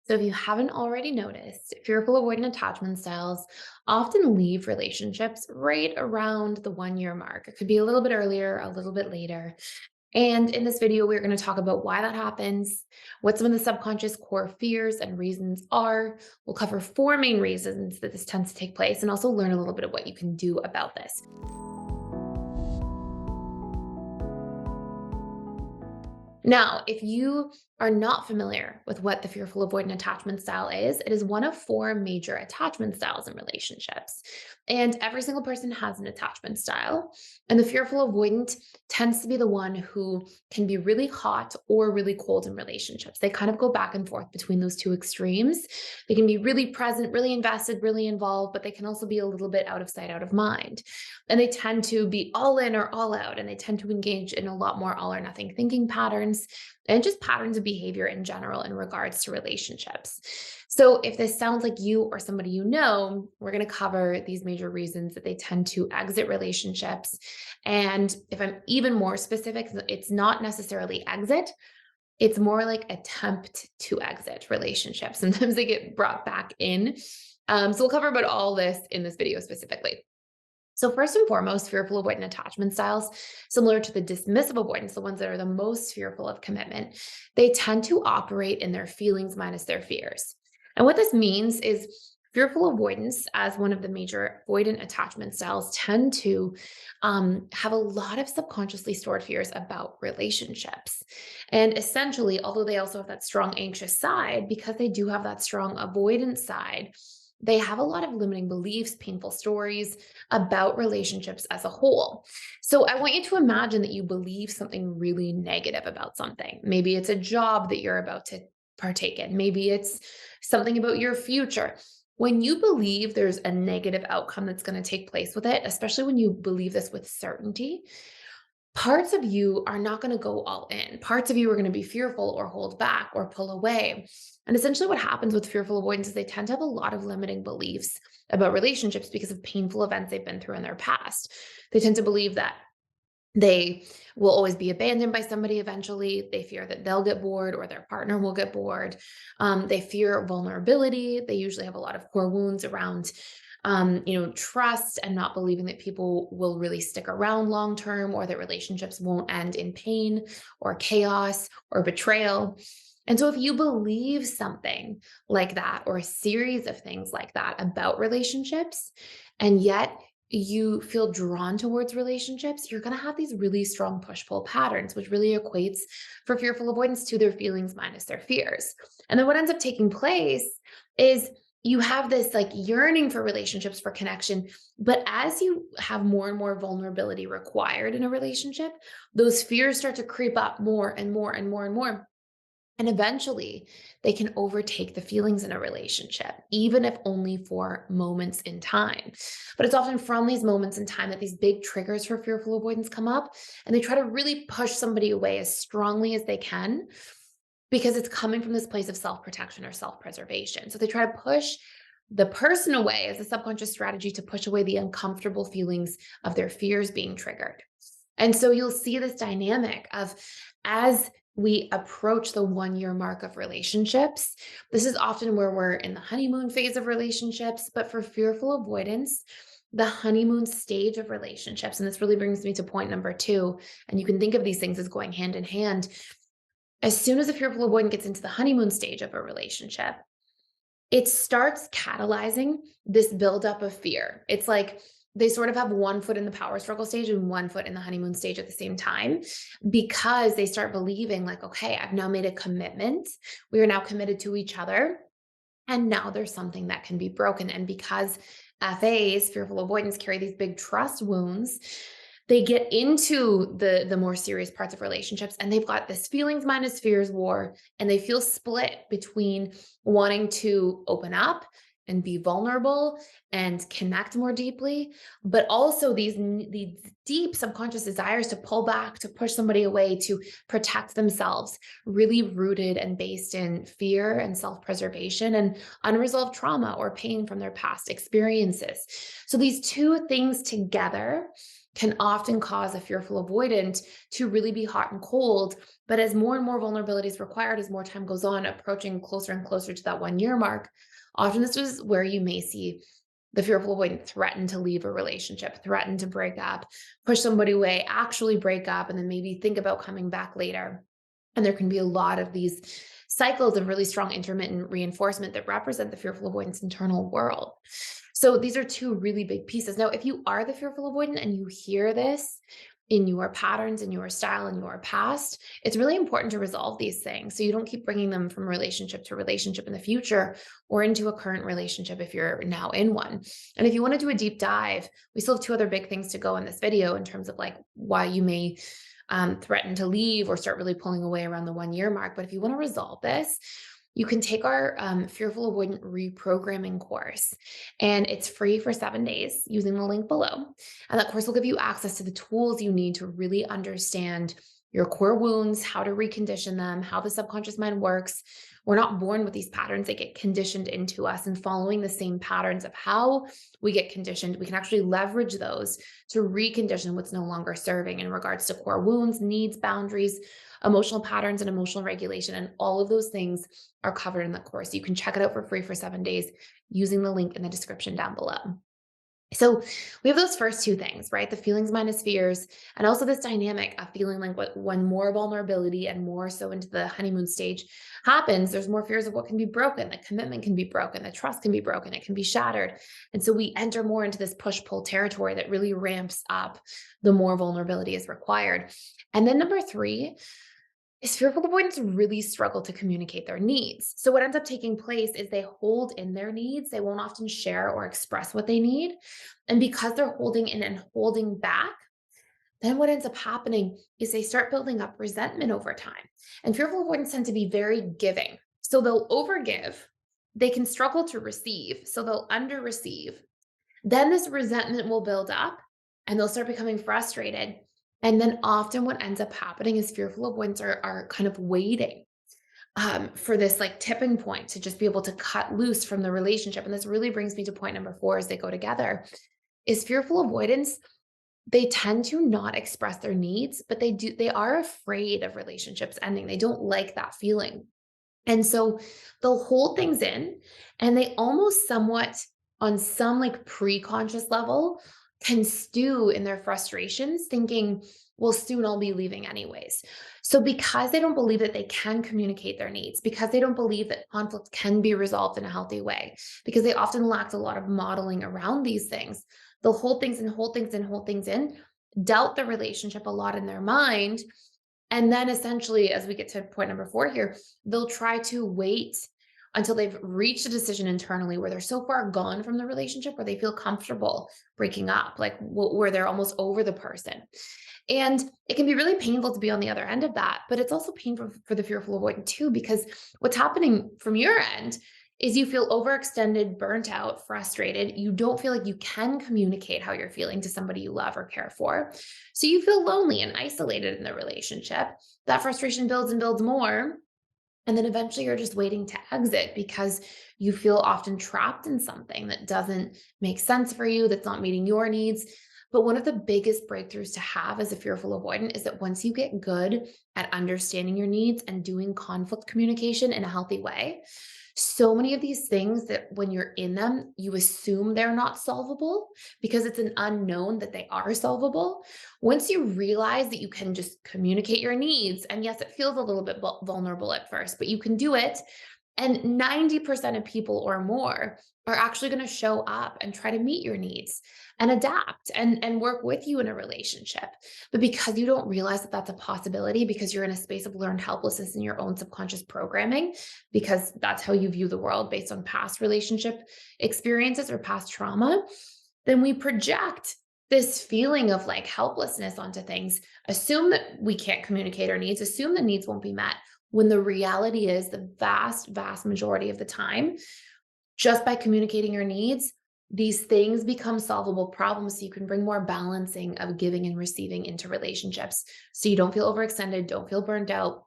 So, if you haven't already noticed, fearful avoidant attachment styles often leave relationships right around the 1 year mark. It could be a little bit earlier, a little bit later. And in this video, we're going to talk about why that happens, what some of the subconscious core fears and reasons are. We'll cover four main reasons that this tends to take place and also learn a little bit of what you can do about this. Now, if you are not familiar with what the fearful avoidant attachment style is, it is one of four major attachment styles in relationships. And every single person has an attachment style. And the fearful avoidant tends to be the one who can be really hot or really cold in relationships. They kind of go back and forth between those two extremes. They can be really present, really invested, really involved, but they can also be a little bit out of sight, out of mind. And they tend to be all in or all out, and they tend to engage in a lot more all or nothing thinking patterns and just patterns of behavior in general in regards to relationships. So, if this sounds like you or somebody you know, we're going to cover these major reasons that they tend to exit relationships. And if I'm even more specific, it's not necessarily exit. It's more like attempt to exit relationships. Sometimes they get brought back in. So we'll cover about all this in this video specifically. So first and foremost, fearful avoidant attachment styles, similar to the dismissive avoidance, the ones that are the most fearful of commitment, they tend to operate in their feelings minus their fears. And what this means is fearful avoidance, as one of the major avoidant attachment styles, tend to have a lot of subconsciously stored fears about relationships. And essentially, although they also have that strong anxious side, because they do have that strong avoidance side, they have a lot of limiting beliefs, painful stories about relationships as a whole. So I want you to imagine that you believe something really negative about something. Maybe it's a job that you're about to partake in, maybe it's something about your future. When you believe there's a negative outcome that's going to take place with it, especially when you believe this with certainty, parts of you are not going to go all in. Parts of you are going to be fearful or hold back or pull away. And essentially, what happens with fearful avoidance is they tend to have a lot of limiting beliefs about relationships because of painful events they've been through in their past. They tend to believe that they will always be abandoned by somebody eventually. They fear that they'll get bored or their partner will get bored. They fear vulnerability. They usually have a lot of core wounds around trust and not believing that people will really stick around long term or that relationships won't end in pain or chaos or betrayal. And so, if you believe something like that, or a series of things like that about relationships, and yet you feel drawn towards relationships, you're going to have these really strong push pull patterns, which really equates for fearful avoidance to their feelings minus their fears. And then what ends up taking place is you have this like yearning for relationships, for connection. But as you have more and more vulnerability required in a relationship, those fears start to creep up more and more and more and more. And eventually, they can overtake the feelings in a relationship, even if only for moments in time. But it's often from these moments in time that these big triggers for fearful avoidance come up, and they try to really push somebody away as strongly as they can because it's coming from this place of self protection or self preservation. So they try to push the person away as a subconscious strategy to push away the uncomfortable feelings of their fears being triggered. And so you'll see this dynamic of as we approach the 1 year mark of relationships, this is often where we're in the honeymoon phase of relationships. But for fearful avoidance, the honeymoon stage of relationships, and this really brings me to point number two, and you can think of these things as going hand in hand. As soon as a fearful avoidant gets into the honeymoon stage of a relationship, it starts catalyzing this buildup of fear. It's like they sort of have one foot in the power struggle stage and one foot in the honeymoon stage at the same time because they start believing, like, okay, I've now made a commitment. We are now committed to each other. And now there's something that can be broken. And because FAs, fearful avoidance, carry these big trust wounds, they get into the more serious parts of relationships and they've got this feelings minus fears war, and they feel split between wanting to open up and be vulnerable and connect more deeply, but also these deep subconscious desires to pull back, to push somebody away, to protect themselves, really rooted and based in fear and self-preservation and unresolved trauma or pain from their past experiences. So these two things together can often cause a fearful avoidant to really be hot and cold. But as more and more vulnerability is required, as more time goes on, approaching closer and closer to that 1 year mark, often this is where you may see the fearful avoidant threaten to leave a relationship, threaten to break up, push somebody away, actually break up, and then maybe think about coming back later. And there can be a lot of these cycles of really strong intermittent reinforcement that represent the fearful avoidance internal world. So these are two really big pieces. Now, if you are the fearful avoidant and you hear this in your patterns, in your style, in your past, it's really important to resolve these things so you don't keep bringing them from relationship to relationship in the future or into a current relationship if you're now in one. And if you want to do a deep dive, we still have two other big things to go in this video in terms of like why you may threaten to leave or start really pulling away around the 1 year mark. But if you want to resolve this, you can take our fearful avoidant reprogramming course, and it's free for 7 days using the link below. And that course will give you access to the tools you need to really understand your core wounds, how to recondition them, how the subconscious mind works. We're not born with these patterns, they get conditioned into us. And following the same patterns of how we get conditioned, we can actually leverage those to recondition what's no longer serving in regards to core wounds, needs, boundaries, emotional patterns, and emotional regulation. And all of those things are covered in the course. You can check it out for free for 7 days using the link in the description down below. So we have those first two things, right? The feelings minus fears, and also this dynamic of feeling like when more vulnerability and more so into the honeymoon stage happens, there's more fears of what can be broken. The commitment can be broken, the trust can be broken, it can be shattered. And so we enter more into this push-pull territory that really ramps up the more vulnerability is required. And then number three, is fearful avoidants really struggle to communicate their needs. So what ends up taking place is they hold in their needs. They won't often share or express what they need. And because they're holding in and holding back, then what ends up happening is they start building up resentment over time. And fearful avoidants tend to be very giving. So they'll overgive. They can struggle to receive. So they'll under receive. Then this resentment will build up and they'll start becoming frustrated. And then often what ends up happening is fearful avoidants are kind of waiting for this like tipping point to just be able to cut loose from the relationship. And this really brings me to point number four as they go together is fearful avoidance. They tend to not express their needs, but they are afraid of relationships ending. They don't like that feeling. And so they'll hold things in and they almost somewhat on some like pre-conscious level can stew in their frustrations thinking, well, soon I'll be leaving anyways. So because they don't believe that they can communicate their needs, because they don't believe that conflict can be resolved in a healthy way, because they often lacked a lot of modeling around these things, they'll hold things and hold things and hold things in, doubt the relationship a lot in their mind, and then essentially, as we get to point number four here, they'll try to wait until they've reached a decision internally where they're so far gone from the relationship where they feel comfortable breaking up, like where they're almost over the person. And it can be really painful to be on the other end of that, but it's also painful for the fearful avoidant too, because what's happening from your end is you feel overextended, burnt out, frustrated. You don't feel like you can communicate how you're feeling to somebody you love or care for. So you feel lonely and isolated in the relationship. That frustration builds and builds more. And then eventually you're just waiting to exit because you feel often trapped in something that doesn't make sense for you, that's not meeting your needs. But one of the biggest breakthroughs to have as a fearful avoidant is that once you get good at understanding your needs and doing conflict communication in a healthy way, so many of these things that when you're in them, you assume they're not solvable because it's an unknown that they are solvable. Once you realize that you can just communicate your needs, and yes, it feels a little bit vulnerable at first, but you can do it. And 90% of people or more are actually going to show up and try to meet your needs and adapt and work with you in a relationship. But because you don't realize that that's a possibility, because you're in a space of learned helplessness in your own subconscious programming, because that's how you view the world based on past relationship experiences or past trauma, then we project this feeling of like helplessness onto things, assume that we can't communicate our needs, assume the needs won't be met, when the reality is the vast, vast majority of the time, just by communicating your needs, these things become solvable problems so you can bring more balancing of giving and receiving into relationships. So you don't feel overextended, don't feel burned out,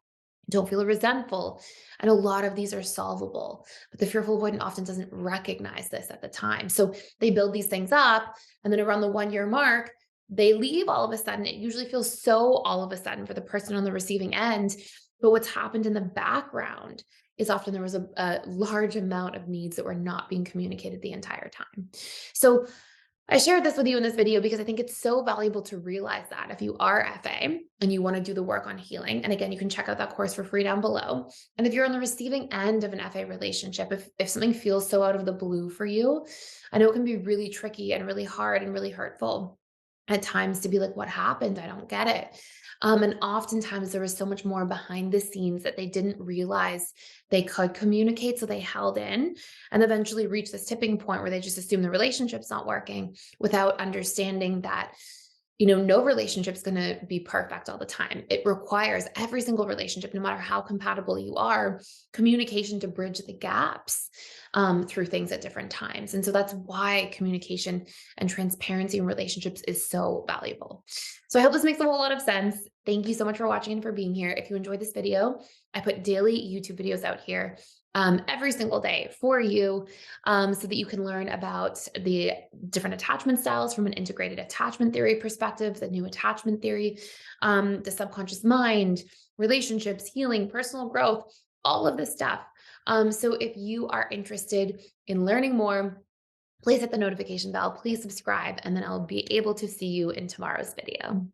don't feel resentful. And a lot of these are solvable, but the fearful avoidant often doesn't recognize this at the time. So they build these things up, and then around the 1 year mark, they leave all of a sudden, it usually feels so all of a sudden for the person on the receiving end. But what's happened in the background is often there was a large amount of needs that were not being communicated the entire time. So I shared this with you in this video because I think it's so valuable to realize that if you are FA and you want to do the work on healing, and again, you can check out that course for free down below. And if you're on the receiving end of an FA relationship, if something feels so out of the blue for you, I know it can be really tricky and really hard and really hurtful at times to be like, what happened? I don't get it. And oftentimes there was so much more behind the scenes that they didn't realize they could communicate. So they held in and eventually reached this tipping point where they just assume the relationship's not working without understanding that, no relationship's going to be perfect all the time. It requires every single relationship, no matter how compatible you are, communication to bridge the gaps through things at different times. And so that's why communication and transparency in relationships is so valuable. So I hope this makes a whole lot of sense. Thank you so much for watching and for being here. If you enjoyed this video, I put daily YouTube videos out here every single day for you so that you can learn about the different attachment styles from an integrated attachment theory perspective, the new attachment theory, the subconscious mind, relationships, healing, personal growth, all of this stuff. So if you are interested in learning more, please hit the notification bell, please subscribe, and then I'll be able to see you in tomorrow's video.